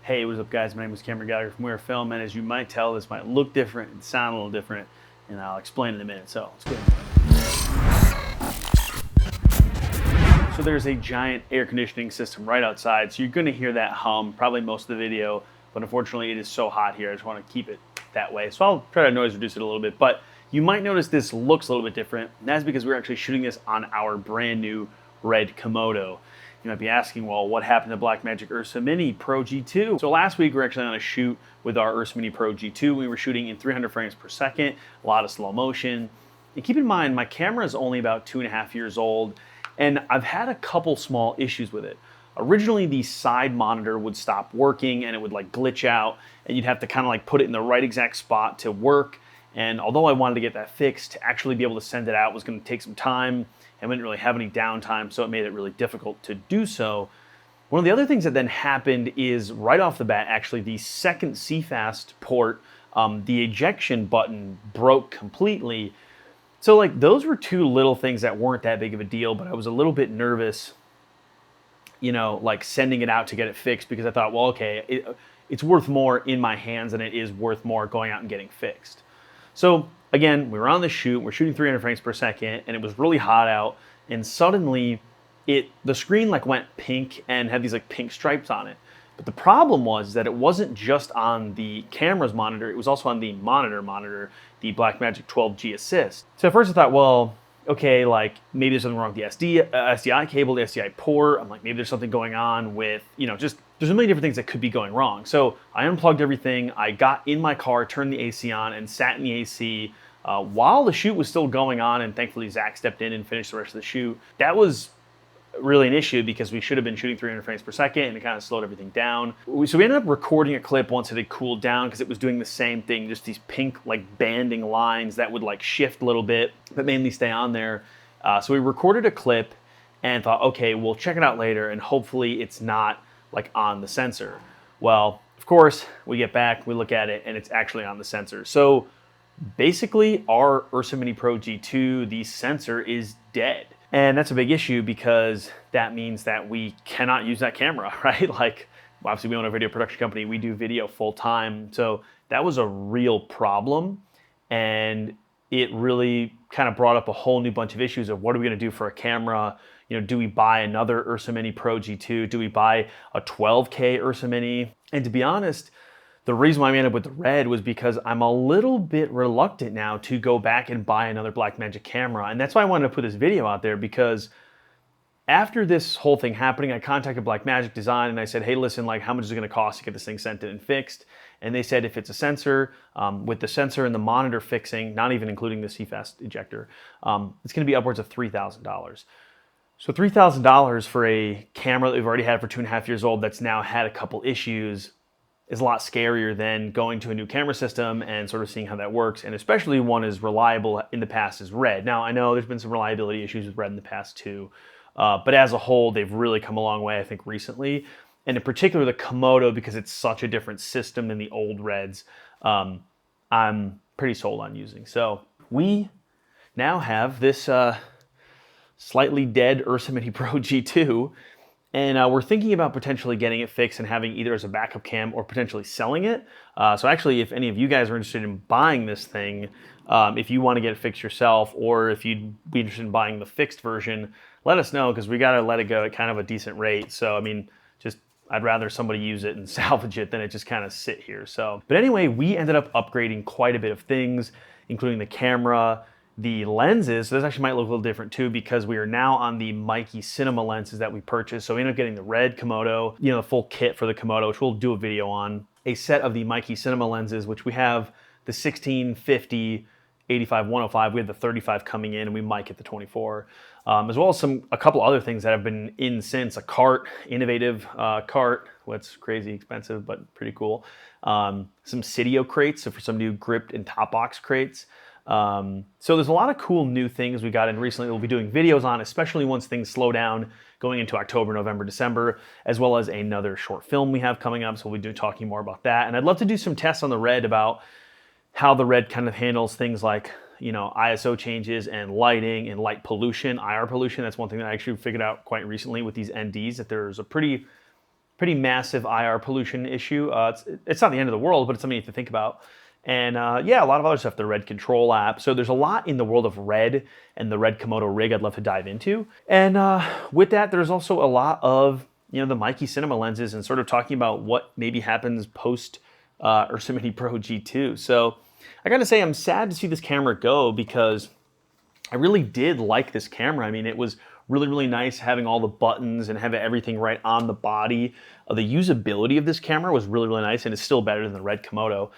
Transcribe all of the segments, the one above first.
Hey, what's up guys? My name is Cameron Gallagher from URSA Film, and as you might tell, this might look different and sound a little different, and I'll explain in a minute, so let's go ahead. So there's a giant air conditioning system right outside, so you're gonna hear that hum probably most of the video, but unfortunately it is so hot here, I just wanna keep it that way. So I'll try to noise reduce it a little bit, but you might notice this looks a little bit different, and that's because we're actually shooting this on our brand new red Komodo. You might be asking, well, what happened to Blackmagic URSA Mini Pro G2? So last week we were actually on a shoot with our URSA Mini Pro G2. We were shooting in 300 frames per second, a lot of slow motion. And keep in mind, my camera is only about 2.5 years old, and I've had a couple small issues with it. Originally, the side monitor would stop working and it would like glitch out, and you'd have to kind of like put it in the right exact spot to work. And although I wanted to get that fixed, to actually be able to send it out was going to take some time. I didn't really have any downtime, so it made it really difficult to do so. One of the other things that then happened is right off the bat, actually, the second CFast port, the ejection button broke completely. So like those were two little things that weren't that big of a deal, but I was a little bit nervous, you know, like sending it out to get it fixed, because I thought, well, okay, it's worth more in my hands than it is worth more going out and getting fixed. So again, we were on the shoot, we're shooting 300 frames per second, and it was really hot out, and suddenly the screen like went pink and had these like pink stripes on it. But the problem was that it wasn't just on the camera's monitor, it was also on the monitor, the Blackmagic 12G Assist. So at first I thought, well, okay, like maybe there's something wrong with the SDI cable, the SDI port. I'm like, maybe there's something going on with, you know, just there's a million different things that could be going wrong. So I unplugged everything. I got in my car, turned the AC on, and sat in the AC while the shoot was still going on. And thankfully, Zach stepped in and finished the rest of the shoot. That was really an issue because we should have been shooting 300 frames per second, and it kind of slowed everything down. So we ended up recording a clip once it had cooled down because it was doing the same thing, just these pink like banding lines that would like shift a little bit, but mainly stay on there. So we recorded a clip and thought, okay, we'll check it out later, and hopefully it's not like on the sensor. Well, of course, we get back, we look at it, and it's actually on the sensor. So basically, our URSA Mini Pro G2, the sensor is dead. And that's a big issue because that means that we cannot use that camera, right? Like, obviously we own a video production company, we do video full time. So that was a real problem. And it really kind of brought up a whole new bunch of issues of what are we gonna do for a camera? You know, do we buy another URSA Mini Pro G2? Do we buy a 12K URSA Mini? And to be honest, the reason why we ended up with the red was because I'm a little bit reluctant now to go back and buy another Blackmagic camera. And that's why I wanted to put this video out there, because after this whole thing happening, I contacted Blackmagic Design and I said, hey, listen, like how much is it gonna cost to get this thing sent in and fixed? And they said if it's a sensor, with the sensor and the monitor fixing, not even including the CFast ejector, it's gonna be upwards of $3,000. So $3,000 for a camera that we've already had for 2.5 years old that's now had a couple issues is a lot scarier than going to a new camera system and sort of seeing how that works, and especially one as reliable in the past as Red. Now, I know there's been some reliability issues with Red in the past too, but as a whole, they've really come a long way, I think, recently. And in particular, the Komodo, because it's such a different system than the old Reds, I'm pretty sold on using. So we now have this slightly dead URSA Mini Pro G2, and we're thinking about potentially getting it fixed and having either as a backup cam or potentially selling it. So actually, if any of you guys are interested in buying this thing, if you want to get it fixed yourself, or if you'd be interested in buying the fixed version, let us know, because we got to let it go at kind of a decent rate. So, I mean, I'd rather somebody use it and salvage it than it just kind of sit here. So, but anyway, we ended up upgrading quite a bit of things, including the camera, the lenses. So this actually might look a little different too, because we are now on the Mikey Cinema lenses that we purchased. So we ended up getting the red Komodo, you know, the full kit for the Komodo, which we'll do a video on. A set of the Mikey Cinema lenses, which we have the 16, 50, 85, 105. We have the 35 coming in, and we might get the 24. As well as a couple other things that have been in since. A cart, innovative cart, what's crazy expensive, but pretty cool. Some Cydio crates, so for some new gripped and top box crates. So there's a lot of cool new things we got in recently we'll be doing videos on, especially once things slow down going into October, November, December, as well as another short film we have coming up. So we'll be talking more about that. And I'd love to do some tests on the Red about how the Red kind of handles things like, you know, ISO changes and lighting and light pollution, IR pollution. That's one thing that I actually figured out quite recently with these NDs, that there's a pretty pretty massive IR pollution issue. It's not the end of the world, but it's something you have to think about. And yeah, a lot of other stuff, the Red Control app. So there's a lot in the world of Red and the Red Komodo rig I'd love to dive into. And with that, there's also a lot of, you know, the Mikey Cinema lenses and sort of talking about what maybe happens post URSA Mini Pro G2. So I gotta say, I'm sad to see this camera go because I really did like this camera. I mean, it was really, really nice having all the buttons and having everything right on the body. The usability of this camera was really, really nice, and it's still better than the Red Komodo.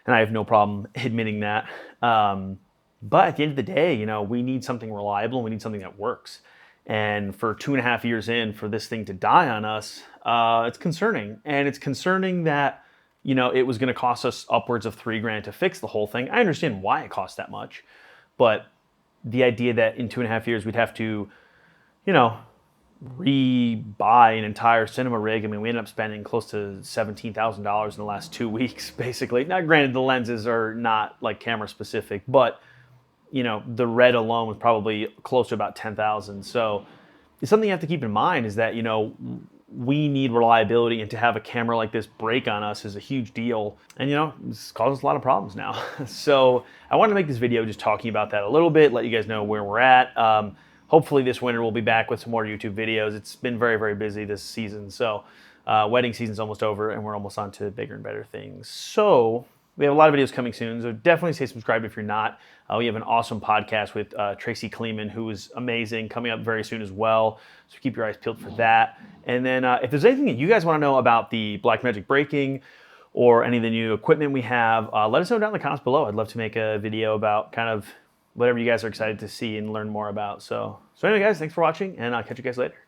And I have no problem admitting that. But at the end of the day, you know, we need something reliable and we need something that works. And for 2.5 years in, for this thing to die on us, it's concerning. And it's concerning that, you know, it was going to cost us upwards of $3,000 to fix the whole thing. I understand why it cost that much, but the idea that in 2.5 years we'd have to, you know, re-buy an entire cinema rig. I mean, we ended up spending close to $17,000 in the last 2 weeks, basically. Now, granted, the lenses are not like camera specific, but you know, the Red alone was probably close to about $10,000. So it's something you have to keep in mind is that, you know, we need reliability, and to have a camera like this break on us is a huge deal. And you know, this causes a lot of problems now. So I wanted to make this video just talking about that a little bit, let you guys know where we're at. Hopefully this winter we'll be back with some more YouTube videos. It's been very, very busy this season. So wedding season's almost over and we're almost on to bigger and better things. So we have a lot of videos coming soon. So definitely stay subscribed if you're not. We have an awesome podcast with Tracy Kleeman, who is amazing, coming up very soon as well. So keep your eyes peeled for that. And then if there's anything that you guys want to know about the Blackmagic braking or any of the new equipment we have, let us know down in the comments below. I'd love to make a video about kind of whatever you guys are excited to see and learn more about. So anyway, guys, thanks for watching, and I'll catch you guys later.